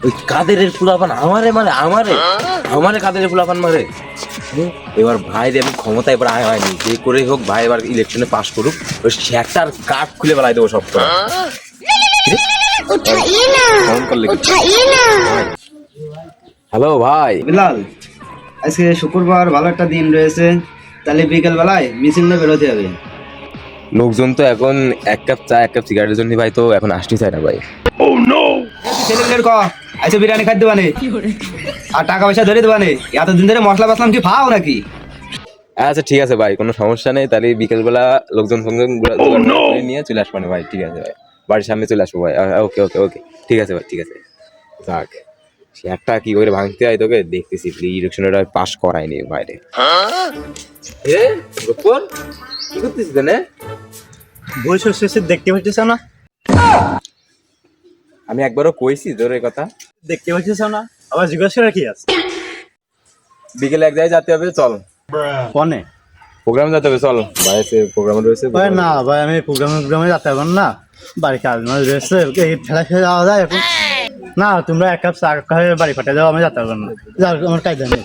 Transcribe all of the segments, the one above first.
ওই কাদের ফুলাপান আমারে কাদের ফুলাপান মারে। এবার ভাই আমি ক্ষমতা এবার হয়নি, যে করে হোক ভাই এবার ইলেকশনে পাস করুক, ওই শ্যাটার কাঠ খুলে বেলায় দেবো সব। হ্যালো ভাই বিলাল, আজকে শুক্রবার, ভালো একটা দিন রয়েছে, তাহলে বিকেল বেলায় মিছিল নিয়ে বেরোতে হবে। লোকজন তো এখন এক কাপ চা এক কাপ সিগারেটের জন্য ভাই তো এখন আসতে চায় না ভাই। ছেলেগুলোর আইসে বিরিয়ানি খাই দেবানে আর টাকা পয়সা ধরে দেবানে, এতদিন ধরে মশলা বাসলাম কি ফাও নাকি? আচ্ছা ঠিক আছে ভাই, কোনো সমস্যা নেই, তাহলে বিকেলবেলা লোকজন নিয়ে চলে আসবানে ভাই। ঠিক আছে ভাই, বাড়ির সামনে চলে আসবো ভাই। ওকে ওকে ওকে, ঠিক আছে ভাই, ঠিক আছে। যাক, সে একটা কি করে ভাঙতে হয় তোকে দেখতেছি, ইলেকশনের পাস করায়নি বাইরে। কি করতেছিস না? বৈশাখ শেষে দেখতে পাচ্ছিস না? আমি একবারও কইছি তোর এই কথা, দেখতে পাচ্ছিস না? আবার জিজ্ঞাসা করার কি আছে? বিকেলে এক জায়গায় যেতে হবে, চল। ফোনে প্রোগ্রাম যেতে হবে, চল। ভাই প্রোগ্রাম রয়েছে ভাই। না ভাই, আমি প্রোগ্রামে যেতে পারবো না, বাড়ি কাজ রয়েছে, ঠেলা খেলে যাওয়া যায় এখন। না, তোমরা এক কাপ চা খাই বাড়ি পাঠিয়ে দাও, আমি যেতে পারবো না, আমার কাজ নেই।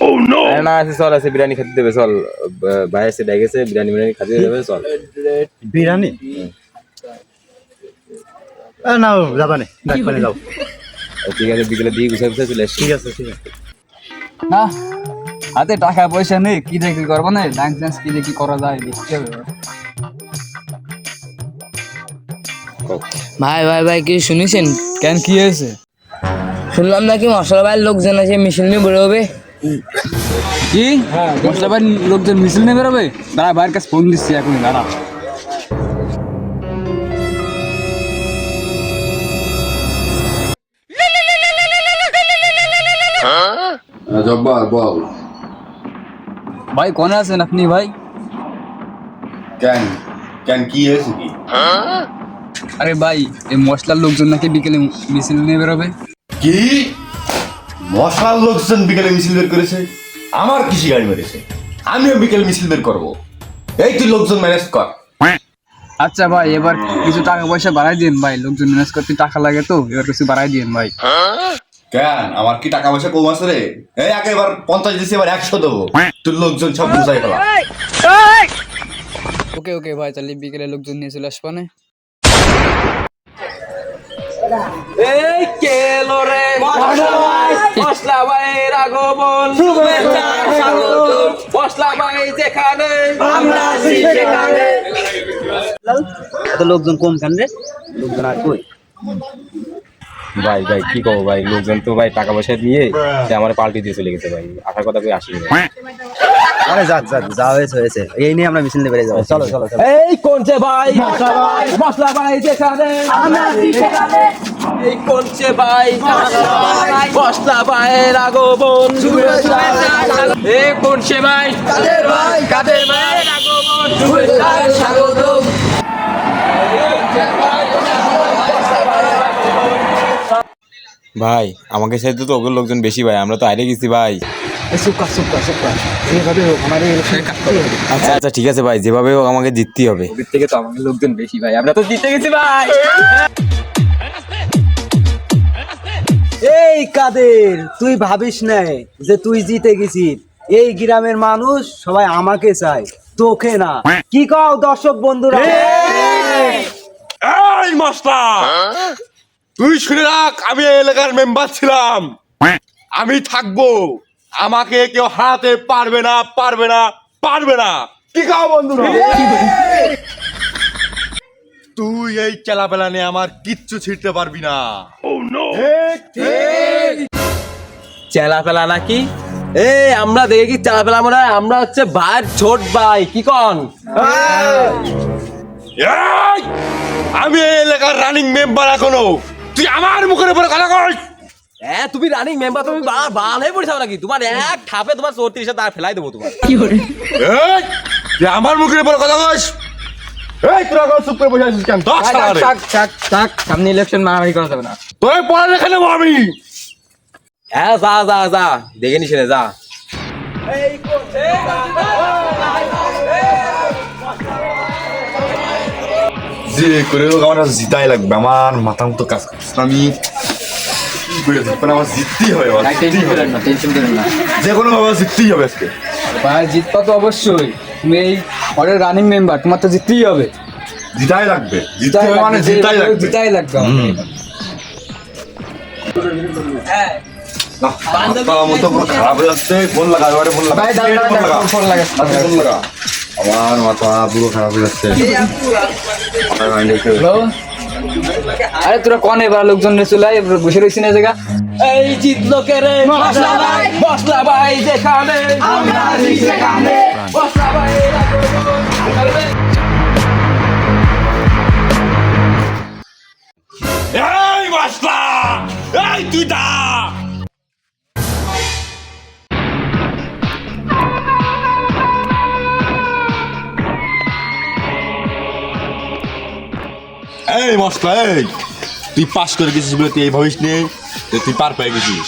না আছে, চল, আছে বিরিয়ানি খেতে দেবে, চল। ভাই এসে ডেকেছে, বিরিয়ানি খাতে দেবে, চল। বিরিয়ানি না, যাবা নে, ডাকবানে যাও। ঠিক আছে, বিকেলে দিয়ে গুছাই গুছাই চলে আসছি। ঠিক আছে ঠিক আছে। না, হাতে টাকা পয়সা নেই, কি যে কি করবো না, ডান্স ডান্স কি যে কি করা যায় দেখতে হবে। ভাই ভাই ভাই, কি শুনেছেন? কেন, কি হয়েছে? শুনলাম নাকি মশলা ভাইয়ের লোকজন আছে, মিছিল নিয়ে বেরোবে। কি মশলা ভাই লোকজন মিছিল নিয়ে বেরোবে? দাঁড়া, ভাইয়ের কাছে ফোন দিচ্ছি এখনই, দাঁড়া। জব্বার বল। ভাই কোনে আছেন আপনি ভাই? কেন কেন কি হয়েছে কি? আরে ভাই, এই মশলার লোকজন নাকি বিকেলে মিছিল নিয়ে বেরোবে। কি মশার লোকজন বিকেলে মিছিল বের করেছে? আমার কৃষি গাড়ি মেরেছে, আমিও বিকেলে মিছিল বের করবো। এই তুই লোকজন ম্যানেজ কর। আচ্ছা ভাই, এবার কিছু টাকা পয়সা বাড়াই দিন ভাই, লোকজন ম্যানেজ করতে টাকা লাগে তো, এবার কিছু বাড়াই দিন ভাই। কেন, আমার কি টাকা পয়সা কম আছে রে? এই আগে এবার 50 দিছি, এবার 100 দেবো। তুই লোকজন সব বুঝাই ফেলা। ওকে ওকে ভাই, তাহলে বিকেলে লোকজন নিয়ে চলে আসবানে। এই কেলো রে মশলা ভাইয়ের আগমন, মশলা ভাই যেখানে আমরা সেখানে। এত লোকজন কম কেন রে? লোকজন আর কই? ভাই ভাই কি কব ভাই, লোকজন তো ভাই টাকা পয়সা দিয়ে আমার পাল্টি দিয়ে চলে গেছে ভাই, আসার কথা কই আসিনি ভাই। আরে যাক যাক, যা হয়েছে হয়েছে, এই নিয়ে আমরা মিছিল নিয়ে বেরিয়ে যাবো। চলো চলো চলো। এই কোনছে ভাই মশলা ভাই যেখানে আমরা সেখানে, এই কোনছে ভাই মশলা ভাইয়ের আগমন, এই কোনছে ভাই কাদের ভাইয়ের আগমন, শুভেচ্ছার স্বাগতম। ভাই আমাকে সাথে তো ওগুলো লোকজন বেশি ভাই, আমরা তো আইরে গেছি ভাই। আচ্ছা আচ্ছা ঠিক আছে ভাই, যেভাবে হোক আমাকে জিততেই হবে। ওদের থেকে তো আমাদের লোকজন বেশি ভাই, আমরা তো জিতে গেছি ভাই। এই কাদের, তুই ভাবিস না যে তুই জিতে গেছিস। এই গ্রামের মানুষ সবাই আমাকে চায়, তোকে না। কি কও দর্শক বন্ধুরা? এই মশলা, তুই শুনে রাখ, আমি এই এলাকার মেম্বার ছিলাম, আমি থাকবো, আমাকে কেউ হারাতে পারবে না পারবে না পারবে না। কি কাও বন্ধুরা? তুই এই চেলাপেলা নিয়ে আমার কিচ্ছু ছিড়তে পারবি না। চেলা ফেলা নাকি? এই আমরা দেখে কি চেলা ফেলা মনে হয়? আমরা হচ্ছে ভাইয়ের ছোট ভাই, কি কন? এই, আমি এই এলাকার রানিং মেম্বার এখনো, তুই আমার মুখের উপরে কথা কই? তুমি রানিং মেম্বার, তুমি বাল হয়ে পড়েছো নাকি? তোমার এক ঠাপে তোমার 34 দাঁড় ফেলাই দেবো তোমার। এই, তুই আমার মুখের উপরে কথা কইস? এই তোরা কেন চুপ করে বসে আছিস কেন? সামনে ইলেকশন মারামারি করা যাবে না। তোর পড়ালেখা নেবো আমি। হ্যাঁ যা যা যা, দেখে নিস যা। যে করে হোক আমার জিতাই লাগবে, আমার মাথা মতো কাজ করছে না আমি। মানে আমার জিততেই হবে, আমার জিততেই হবে। টেনশন করেন না যে কোনো ভাবে জিততেই হবে আজকে। ভাই, জিতবা তো অবশ্যই। তুমি এই অর্ডার রানিং মেম্বার, তোমার তো জিততেই হবে। জিতাই লাগবে, জিততে হবে মানে জিতাই লাগবে। জিতাই লাগবে আমাকে। আমার মতো পুরো খারাপ হয়ে যাচ্ছে। ফোন লাগা, এবারে ফোন লাগা। ভাই, দাঁড়ান, ফোন লাগা। ফোন লাগা। ফোন লাগা। আমার মাথা পুরো খারাপ হয়ে যাচ্ছে। আমার মাইন্ড একটু হ্যালো? আরে তোরা কন এবার লোকজন চলে আয়, বসে রয়েছি না জায়গা। এই জিতলো কে রে মশলা ভাই দেখাবে আমরা সেখানে মশলা ভাই এই মশলা, এই তুই দা। এই মশলা, এই তুই পাস করে গেছিস বলে তুই এই ভাবিস নে যে তুই পার পেয়ে গেছিস।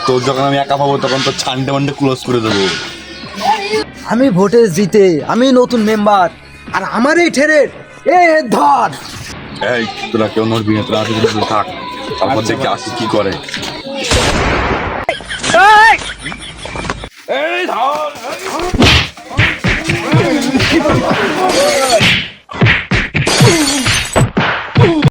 তোর যখন আমি একা পাবো তখন তো ছান্ডে মান্ডে ক্লোজ করে দেবো। আমি ভোটে জিতে, আমি নতুন মেম্বার, আর আমার এই ঠেরের এ ধর। এই তোরা কেউ নড়বি না, তোরা আসে থাক, তারপর দেখে আসি কি করে। এই ধর।